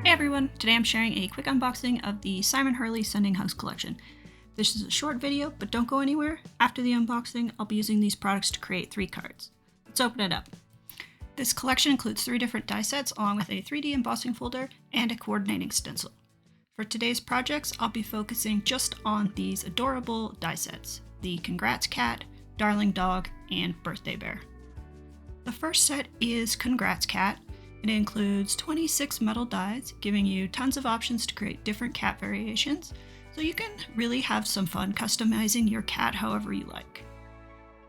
Hey everyone, today I'm sharing a quick unboxing of the Simon Hurley Sending Hugs collection. This is a short video, but don't go anywhere. After the unboxing, I'll be using these products to create 3 cards. Let's open it up. This collection includes 3 different die sets along with a 3D embossing folder and a coordinating stencil. For today's projects, I'll be focusing just on these adorable die sets, the Congrats Cat, Darling Dog, and Birthday Bear. The first set is Congrats Cat. It includes 26 metal dies, giving you tons of options to create different cat variations, so you can really have some fun customizing your cat however you like.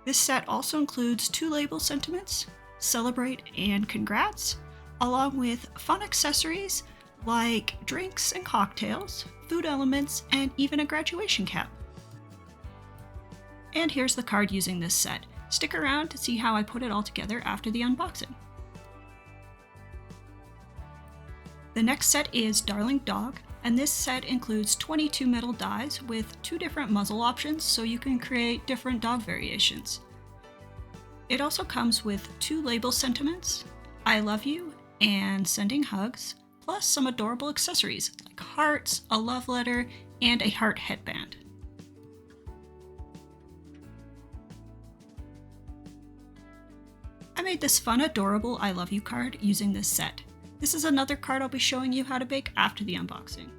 This set also includes 2 label sentiments, Celebrate and Congrats, along with fun accessories like drinks and cocktails, food elements, and even a graduation cap. And here's the card using this set. Stick around to see how I put it all together after the unboxing. The next set is Darling Dog, and this set includes 22 metal dies with 2 different muzzle options so you can create different dog variations. It also comes with 2 label sentiments, I love you and sending hugs, plus some adorable accessories like hearts, a love letter, and a heart headband. I made this fun, adorable I love you card using this set. This is another card I'll be showing you how to bake after the unboxing.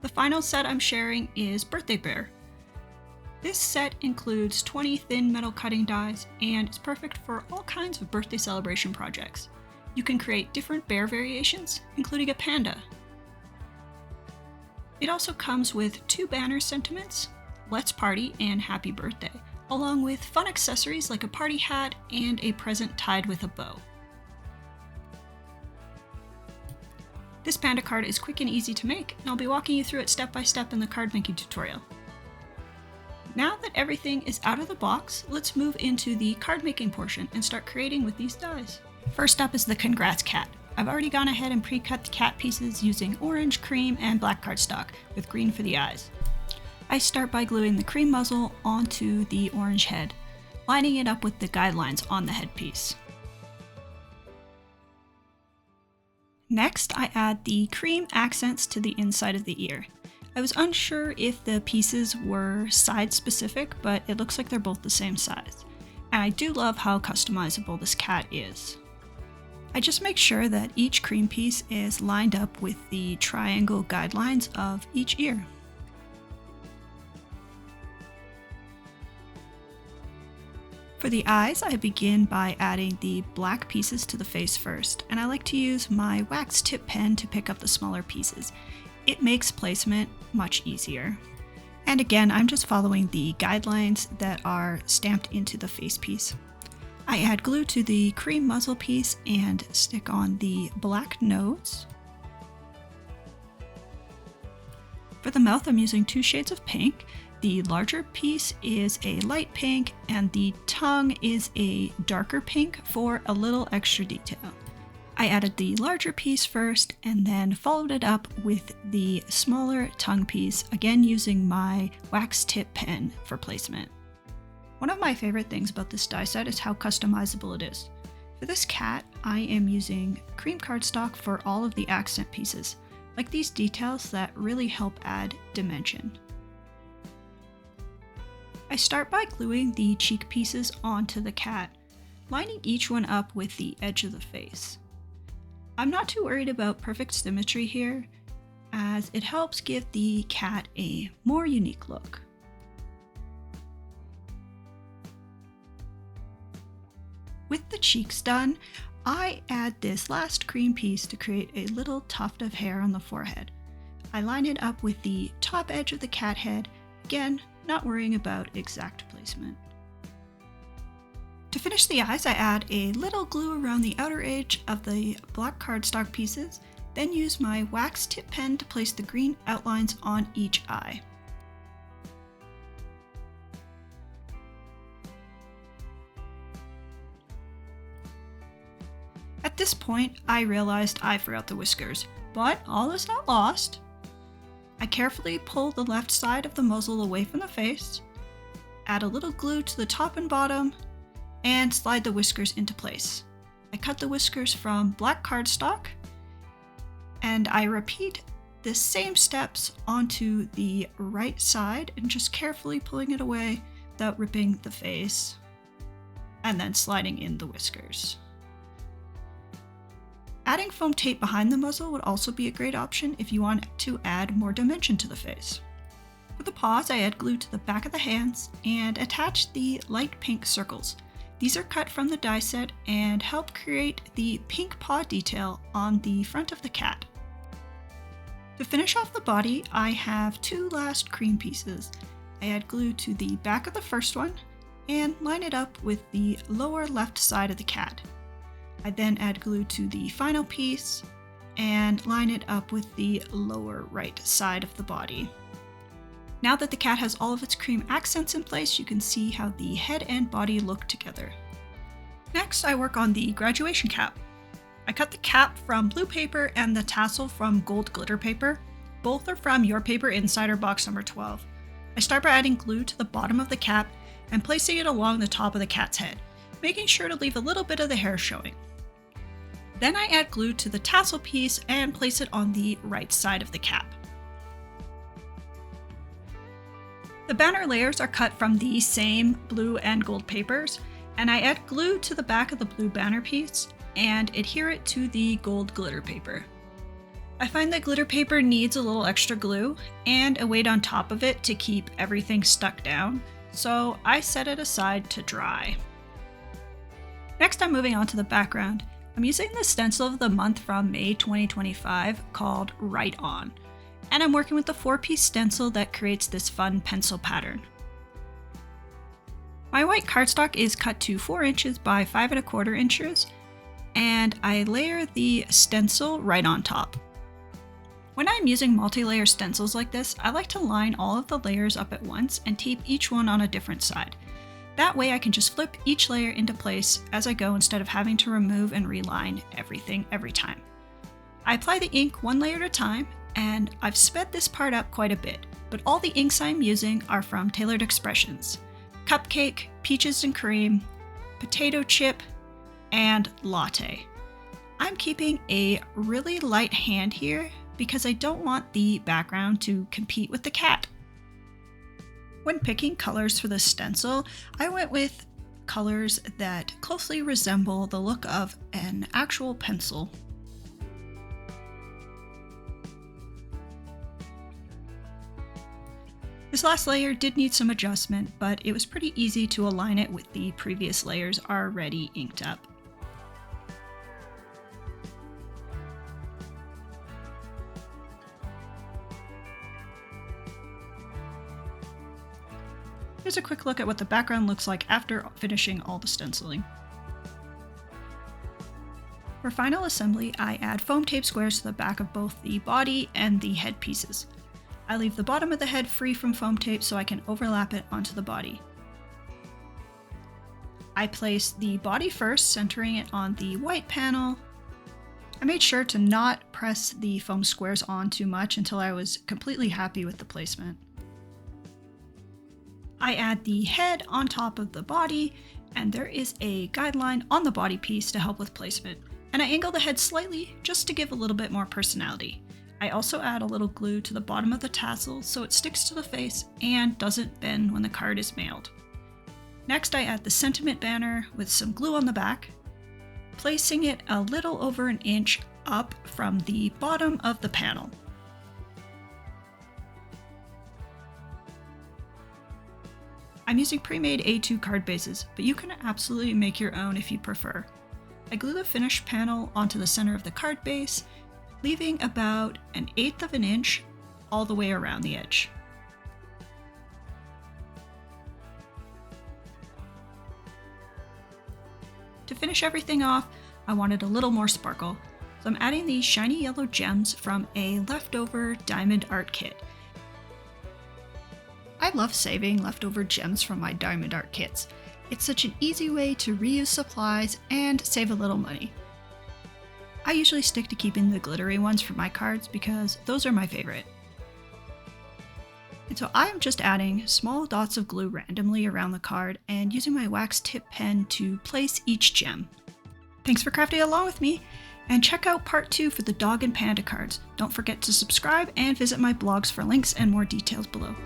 The final set I'm sharing is Birthday Bear. This set includes 20 thin metal cutting dies and is perfect for all kinds of birthday celebration projects. You can create different bear variations, including a panda. It also comes with 2 banner sentiments, Let's Party and Happy Birthday, along with fun accessories like a party hat and a present tied with a bow. This panda card is quick and easy to make, and I'll be walking you through it step by step in the card making tutorial. Now that everything is out of the box, let's move into the card making portion and start creating with these dies. First up is the Congrats Cat. I've already gone ahead and pre-cut the cat pieces using orange, cream, and black cardstock, with green for the eyes. I start by gluing the cream muzzle onto the orange head, lining it up with the guidelines on the headpiece. Next, I add the cream accents to the inside of the ear. I was unsure if the pieces were side specific, but it looks like they're both the same size. And I do love how customizable this cat is. I just make sure that each cream piece is lined up with the triangle guidelines of each ear. For the eyes, I begin by adding the black pieces to the face first, and I like to use my wax tip pen to pick up the smaller pieces. It makes placement much easier. And again, I'm just following the guidelines that are stamped into the face piece. I add glue to the cream muzzle piece and stick on the black nose. For the mouth, I'm using 2 shades of pink. The larger piece is a light pink and the tongue is a darker pink for a little extra detail. I added the larger piece first and then followed it up with the smaller tongue piece, again using my wax tip pen for placement. One of my favorite things about this die set is how customizable it is. For this cat, I am using cream cardstock for all of the accent pieces, like these details that really help add dimension. I start by gluing the cheek pieces onto the cat, lining each one up with the edge of the face. I'm not too worried about perfect symmetry here, as it helps give the cat a more unique look. With the cheeks done, I add this last cream piece to create a little tuft of hair on the forehead. I line it up with the top edge of the cat head, again, not worrying about exact placement. To finish the eyes, I add a little glue around the outer edge of the black cardstock pieces, then use my wax tip pen to place the green outlines on each eye. At this point, I realized I forgot the whiskers, but all is not lost. I carefully pull the left side of the muzzle away from the face, add a little glue to the top and bottom, and slide the whiskers into place. I cut the whiskers from black cardstock, and I repeat the same steps onto the right side and just carefully pulling it away without ripping the face, and then sliding in the whiskers. Adding foam tape behind the muzzle would also be a great option if you want to add more dimension to the face. For the paws, I add glue to the back of the hands and attach the light pink circles. These are cut from the die set and help create the pink paw detail on the front of the cat. To finish off the body, I have two last cream pieces. I add glue to the back of the first one and line it up with the lower left side of the cat. I then add glue to the final piece and line it up with the lower right side of the body. Now that the cat has all of its cream accents in place, you can see how the head and body look together. Next, I work on the graduation cap. I cut the cap from blue paper and the tassel from gold glitter paper. Both are from Your Paper Insider box number 12. I start by adding glue to the bottom of the cap and placing it along the top of the cat's head, making sure to leave a little bit of the hair showing. Then I add glue to the tassel piece and place it on the right side of the cap. The banner layers are cut from the same blue and gold papers, and I add glue to the back of the blue banner piece and adhere it to the gold glitter paper. I find that glitter paper needs a little extra glue and a weight on top of it to keep everything stuck down, so I set it aside to dry. Next, I'm moving on to the background. I'm using the stencil of the month from May 2025 called Right On, and I'm working with the 4-piece stencil that creates this fun pencil pattern. My white cardstock is cut to 4 inches by 5 1/4 inches, and I layer the stencil right on top. When I'm using multi-layer stencils like this, I like to line all of the layers up at once and tape each one on a different side. That way I can just flip each layer into place as I go instead of having to remove and reline everything every time. I apply the ink one layer at a time, and I've sped this part up quite a bit, but all the inks I'm using are from Tailored Expressions: Cupcake, Peaches and Cream, Potato Chip, and Latte. I'm keeping a really light hand here because I don't want the background to compete with the cat. When picking colors for the stencil, I went with colors that closely resemble the look of an actual pencil. This last layer did need some adjustment, but it was pretty easy to align it with the previous layers already inked up. Here's a quick look at what the background looks like after finishing all the stenciling. For final assembly, I add foam tape squares to the back of both the body and the head pieces. I leave the bottom of the head free from foam tape so I can overlap it onto the body. I place the body first, centering it on the white panel. I made sure to not press the foam squares on too much until I was completely happy with the placement. I add the head on top of the body, and there is a guideline on the body piece to help with placement. And I angle the head slightly just to give a little bit more personality. I also add a little glue to the bottom of the tassel so it sticks to the face and doesn't bend when the card is mailed. Next, I add the sentiment banner with some glue on the back, placing it a little over an inch up from the bottom of the panel. I'm using pre-made A2 card bases, but you can absolutely make your own if you prefer. I glue the finished panel onto the center of the card base, leaving about 1/8 of an inch all the way around the edge. To finish everything off, I wanted a little more sparkle, so I'm adding these shiny yellow gems from a leftover diamond art kit. I love saving leftover gems from my diamond art kits. It's such an easy way to reuse supplies and save a little money. I usually stick to keeping the glittery ones for my cards because those are my favorite. And so I am just adding small dots of glue randomly around the card and using my wax tip pen to place each gem. Thanks for crafting along with me, and check out part 2 for the dog and panda cards. Don't forget to subscribe and visit my blogs for links and more details below.